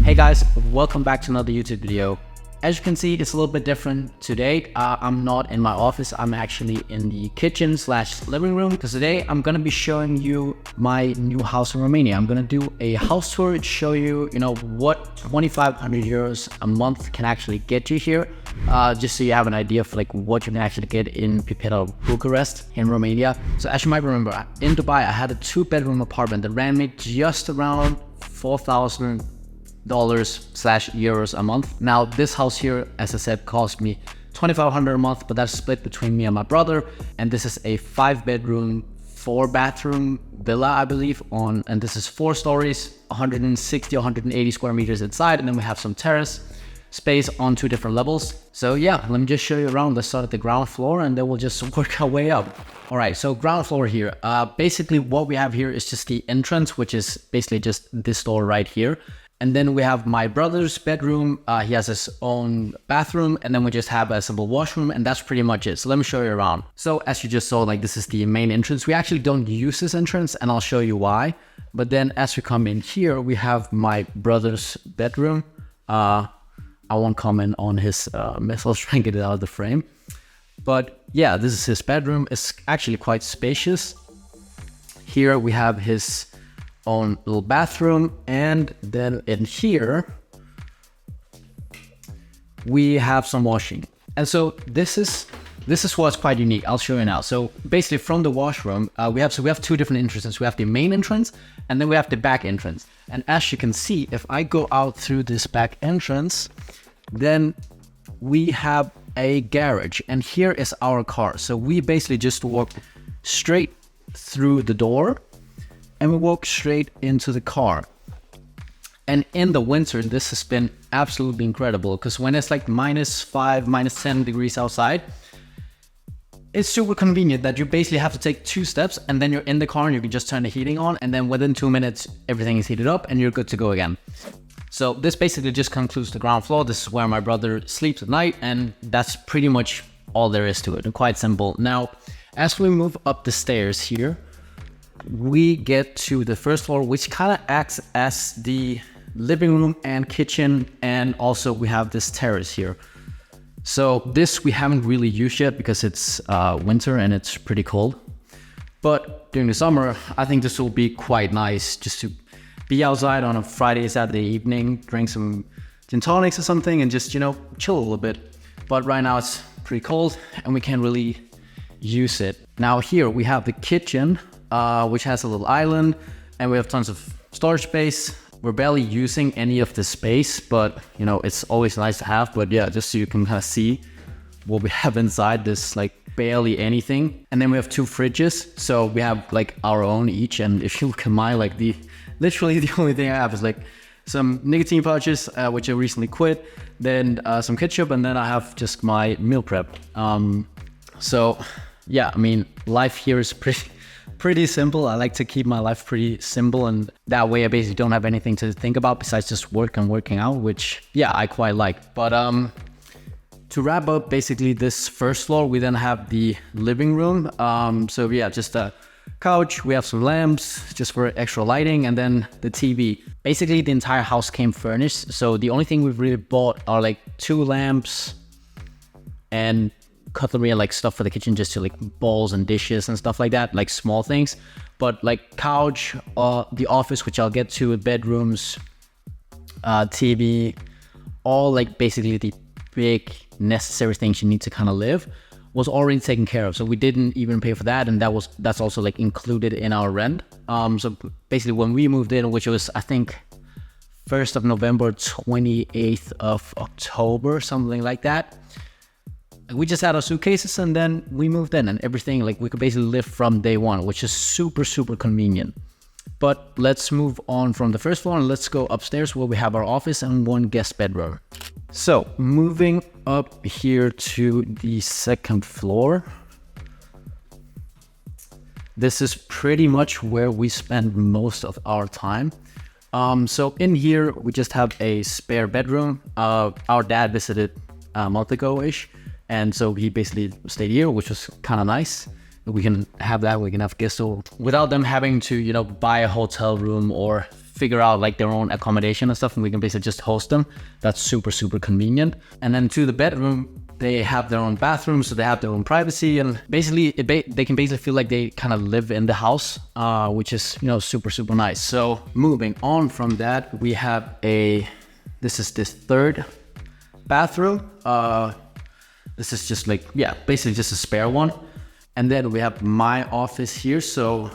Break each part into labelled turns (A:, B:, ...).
A: Hey guys, welcome back to another YouTube video. As you can see, it's a little bit different today. I'm not in my office. I'm actually in the kitchen / living room because today I'm going to be showing you my new house in Romania. I'm going to do a house tour to show you, what 2,500 euros a month can actually get you here. Just so you have an idea of like what you can actually get in Pipeta, Bucharest in Romania. So as you might remember, in Dubai, I had a 2-bedroom apartment that ran me just around $4,000 / euros a month. Now this house here, as I said, cost me 2,500 a month, but that's split between me and my brother. And this is a 5-bedroom, 4-bathroom villa, I believe, and this is 4 stories, 160, 180 square meters inside. And then we have some terrace space on 2 different levels. So yeah, let me just show you around. Let's start at the ground floor and then we'll just work our way up. All right, so ground floor here. Basically what we have here is just the entrance, which is basically just this door right here. And then we have my brother's bedroom. He has his own bathroom, and then we just have a simple washroom, and that's pretty much it. So let me show you around. So as you just saw, like this is the main entrance. We actually don't use this entrance, and I'll show you why. But then as we come in here, we have my brother's bedroom. I won't comment on his mess. I'll try and get it out of the frame. But yeah, this is his bedroom. It's actually quite spacious. Here we have his own little bathroom, and then in here we have some washing. And so this is what's quite unique. I'll show you now. So basically from the washroom, we have 2 different entrances. We have the main entrance and then we have the back entrance. And as you can see, if I go out through this back entrance, then we have a garage, and here is our car. So we basically just walk straight through the door and we walk straight into the car. And in the winter, this has been absolutely incredible because when it's like -5, -10 degrees outside, it's super convenient that you basically have to take 2 steps and then you're in the car and you can just turn the heating on, and then within 2 minutes, everything is heated up and you're good to go again. So this basically just concludes the ground floor. This is where my brother sleeps at night, and that's pretty much all there is to it. Quite simple. Now, as we move up the stairs here, we get to the first floor, which kind of acts as the living room and kitchen, and also we have this terrace here. So this we haven't really used yet because it's winter and it's pretty cold. But during the summer, I think this will be quite nice just to be outside on a Friday, Saturday evening, drink some gin tonics or something, and just, chill a little bit. But right now it's pretty cold and we can't really use it. Now here we have the kitchen, which has a little island, and we have tons of storage space. We're barely using any of the space, but it's always nice to have. But yeah, just so you can kind of see what we have inside, this like barely anything. And then we have 2 fridges, so we have like our own each. And if you look at mine, like literally the only thing I have is like some nicotine pouches, which I recently quit, then some ketchup, and then I have just my meal prep. So yeah, I mean, life here is pretty simple. I like to keep my life pretty simple, and that way I basically don't have anything to think about besides just work and working out, which yeah, I quite like. But to wrap up basically this first floor, we then have the living room. So yeah, just a couch, we have some lamps just for extra lighting, and then the TV. Basically the entire house came furnished, so the only thing we've really bought are like 2 lamps and cutlery and like stuff for the kitchen, just to like bowls and dishes and stuff like that, like small things. But like couch, the office, which I'll get to, bedrooms, TV, all like basically the big necessary things you need to kind of live, was already taken care of. So we didn't even pay for that, and that's also like included in our rent. So basically when we moved in, which was I think 1st of November, 28th of October, something like that, we just had our suitcases and then we moved in, and everything, like we could basically live from day one, which is super convenient. But let's move on from the first floor and let's go upstairs where we have our office and 1 guest bedroom. So moving up here to the 2nd floor, this is pretty much where we spend most of our time. So in here, we just have a spare bedroom. Our dad visited a month ago-ish, and so he basically stayed here, which was kind of nice. We can have that, we can have guests without them having to, buy a hotel room or figure out like their own accommodation and stuff, and we can basically just host them. That's super, super convenient. And then to the bedroom, they have their own bathroom, so they have their own privacy, and basically they can basically feel like they kind of live in the house, which is, you know, super, super nice. So moving on from that, we have this is this third bathroom. This is just like, yeah, basically just a spare one. And then we have my office here. So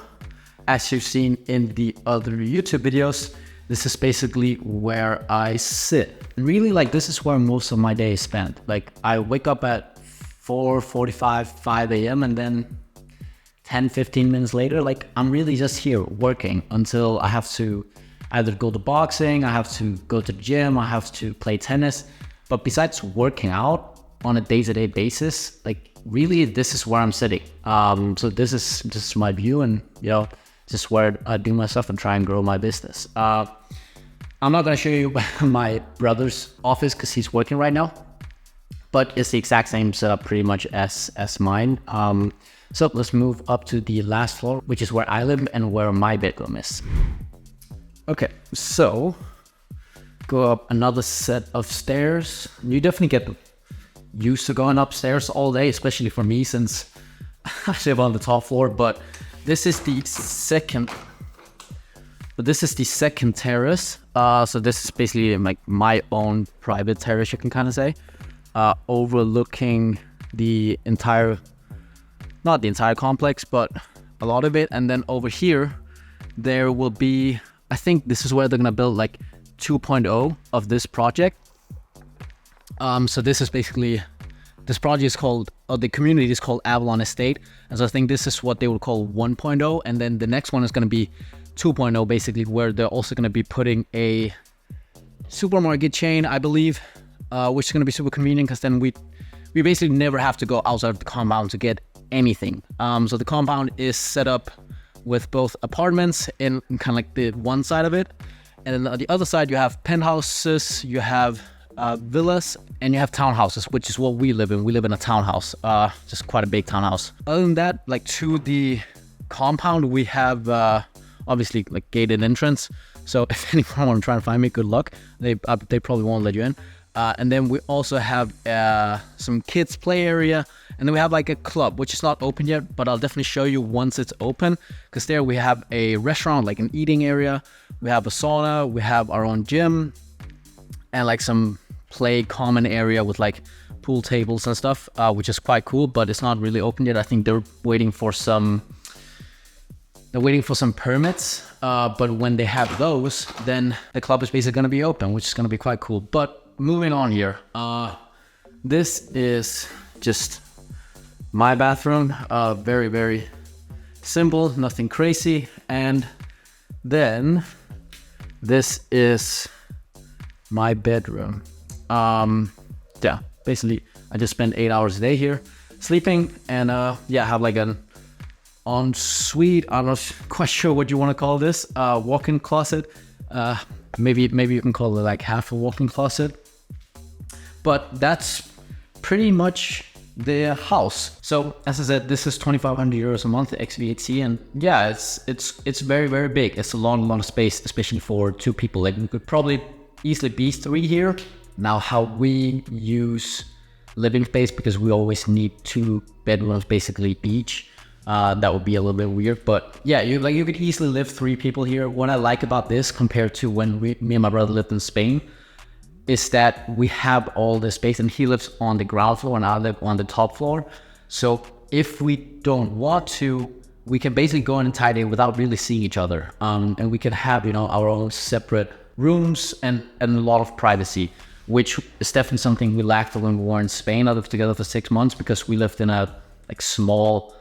A: as you've seen in the other YouTube videos, this is basically where I sit. Really, like, this is where most of my day is spent. Like, I wake up at 4:45, 5 a.m. and then 10, 15 minutes later, like, I'm really just here working until I have to either go to boxing, I have to go to the gym, I have to play tennis. But besides working out on a day-to-day basis, like, really, this is where I'm sitting. So this is my view, and, you know, this is where I do my stuff and try and grow my business. I'm not gonna show you my brother's office because he's working right now, but it's the exact same setup pretty much as mine. So let's move up to the last floor, which is where I live and where my bedroom is. Okay, so go up another set of stairs. You definitely get used to going upstairs all day, especially for me since I live on the top floor. But this is the second terrace. So this is basically like my own private terrace, you can kind of say, overlooking the entire, not the entire complex, but a lot of it. And then over here, there will be, I think this is where they're gonna build like 2.0 of this project. So this is basically, this project is called, or the community is called Avalon Estate. And so I think this is what they would call 1.0. And then the next one is going to be 2.0, basically, where they're also going to be putting a supermarket chain, I believe, which is going to be super convenient because then we basically never have to go outside of the compound to get anything. So the compound is set up with both apartments in kind of like the one side of it. And then on the other side, you have penthouses, you have villas, and you have townhouses, which is what we live in. We live in a townhouse, just quite a big townhouse. Other than that, like, to the compound, we have obviously like gated entrance. So if anyone want to try and find me, good luck. They probably won't let you in. And then we also have some kids play area, and then we have like a club, which is not open yet, but I'll definitely show you once it's open, because there we have a restaurant, like an eating area, we have a sauna, we have our own gym, and like some play common area with like pool tables and stuff, which is quite cool, but it's not really open yet. I think they're waiting for some permits, but when they have those, then the club is basically going to be open, which is going to be quite cool. But moving on here, this is just my bathroom, very, very simple, nothing crazy. And then this is my bedroom. Yeah, basically I just spend 8 hours a day here sleeping, and yeah, have like an ensuite, I'm not quite sure what you want to call this, walk-in closet. Maybe you can call it like half a walk-in closet, but that's pretty much the house. So as I said, this is 2,500 euros a month ex VAT, and yeah, it's very, very big. It's a lot of space, especially for two people. Like, we could probably easily be 3 here. Now, how we use living space, because we always need 2 bedrooms basically each, that would be a little bit weird. But yeah, you could easily live 3 people here. What I like about this compared to when me and my brother lived in Spain is that we have all this space, and he lives on the ground floor and I live on the top floor. So if we don't want to, we can basically go in and tidy without really seeing each other. And we can have, you know, our own separate rooms and a lot of privacy, which is definitely something we lacked when we were in Spain. I lived together for 6 months because we lived in a like small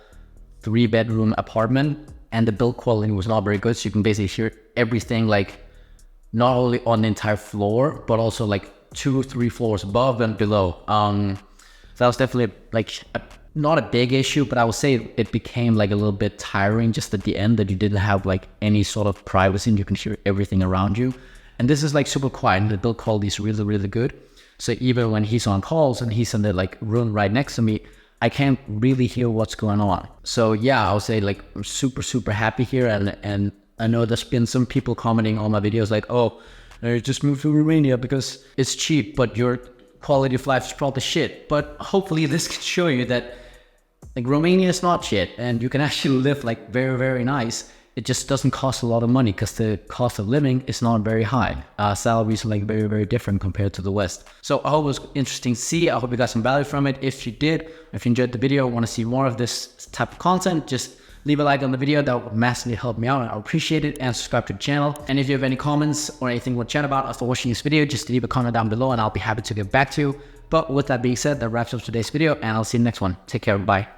A: 3-bedroom apartment, and the build quality was not very good. So you can basically hear everything, like not only on the entire floor, but also like 2-3 floors above and below. So that was definitely like not a big issue, but I would say it became like a little bit tiring just at the end, that you didn't have like any sort of privacy and you can hear everything around you. And this is like super quiet, and the build quality is really, really good. So even when he's on calls and he's in the like room right next to me, I can't really hear what's going on. So yeah, I would say like I'm super, super happy here, and I know there's been some people commenting on my videos like, oh, I just moved to Romania because it's cheap, but your quality of life is probably shit. But hopefully this can show you that like Romania is not shit and you can actually live like very, very nice. It just doesn't cost a lot of money because the cost of living is not very high. Salaries are like very, very different compared to the West. So I hope it was interesting to see. I hope you got some value from it. If you did, if you enjoyed the video, want to see more of this type of content, just leave a like on the video. That would massively help me out. I appreciate it, and subscribe to the channel. And if you have any comments or anything you want to chat about after watching this video, just leave a comment down below and I'll be happy to get back to you. But with that being said, that wraps up today's video and I'll see you in the next one. Take care. Bye.